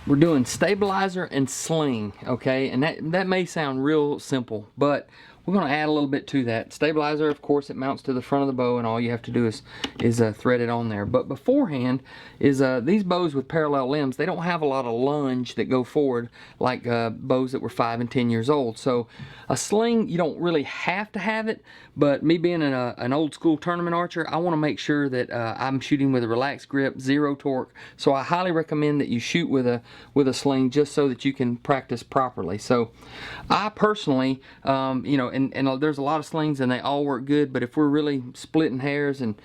we're doing stabilizer and sling, okay? And that may sound real simple, but we're going to add a little bit to that. Stabilizer, of course, it mounts to the front of the bow, and all you have to do is thread it on there. But beforehand is these bows with parallel limbs, they don't have a lot of lunge that go forward like bows that were 5 and 10 years old. So a sling, you don't really have to have it, but me being an old school tournament archer, I want to make sure that I'm shooting with a relaxed grip, zero torque. So I highly recommend that you shoot with a sling just so that you can practice properly. So I personally, you know, and there's a lot of slings and they all work good, but if we're really splitting hairs and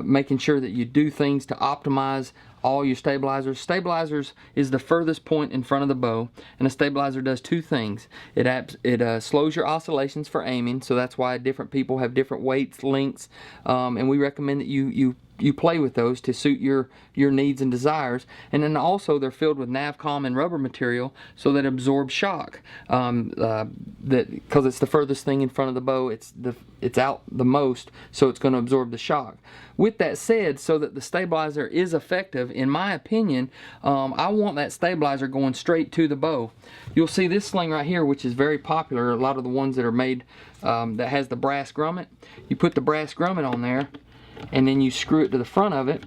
making sure that you do things to optimize all your stabilizers. Stabilizers is the furthest point in front of the bow, and a stabilizer does two things. It slows your oscillations for aiming, so that's why different people have different weights, lengths, and we recommend that you play with those to suit your needs and desires. And then also they're filled with Navcom and rubber material so that it absorbs shock. Because it's the furthest thing in front of the bow, it's out the most, so it's going to absorb the shock. With that said, so that the stabilizer is effective, in my opinion, I want that stabilizer going straight to the bow. You'll see this sling right here, which is very popular. A lot of the ones that are made that has the brass grommet. You put the brass grommet on there, and then you screw it to the front of it,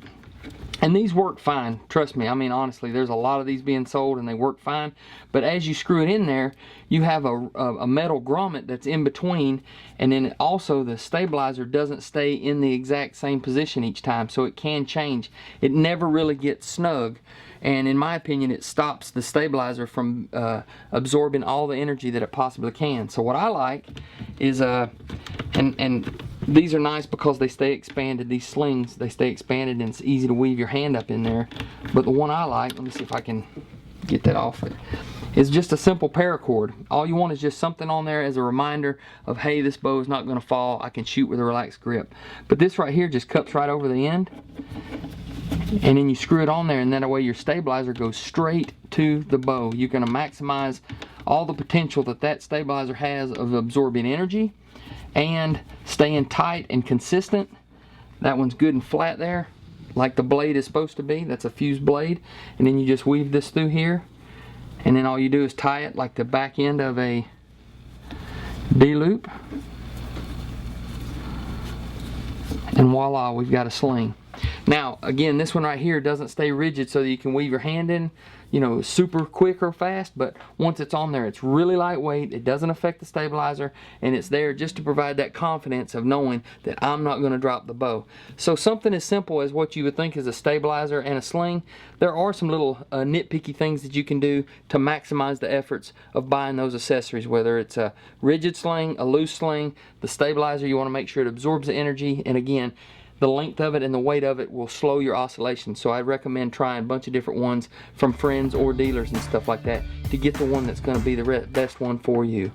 and these work fine, trust me. I mean, honestly, there's a lot of these being sold and they work fine, but as you screw it in there, you have a metal grommet that's in between, and then also the stabilizer doesn't stay in the exact same position each time, so it can change. It never really gets snug, and in my opinion, it stops the stabilizer from absorbing all the energy that it possibly can. So what I like is and these are nice because they stay expanded. These slings, they stay expanded, and it's easy to weave your hand up in there. But the one I like, let me see if I can get that off, is just a simple paracord. All you want is just something on there as a reminder of, hey, this bow is not going to fall. I can shoot with a relaxed grip. But this right here just cups right over the end, and then you screw it on there, and that way your stabilizer goes straight to the bow. You're going to maximize all the potential that stabilizer has of absorbing energy and staying tight and consistent. That one's good and flat there, like the blade is supposed to be. That's a fused blade. And then you just weave this through here, and then all you do is tie it like the back end of a D-loop, and voila, we've got a sling. Now again, this one right here doesn't stay rigid so that you can weave your hand in, you know, super quick or fast, but once it's on there, it's really lightweight. It doesn't affect the stabilizer, and it's there just to provide that confidence of knowing that I'm not going to drop the bow. So something as simple as what you would think is a stabilizer and a sling, there are some little nitpicky things that you can do to maximize the efforts of buying those accessories, whether it's a rigid sling, a loose sling. The stabilizer, you want to make sure it absorbs the energy, and again, the length of it and the weight of it will slow your oscillations. So I recommend trying a bunch of different ones from friends or dealers and stuff like that to get the one that's going to be the best one for you.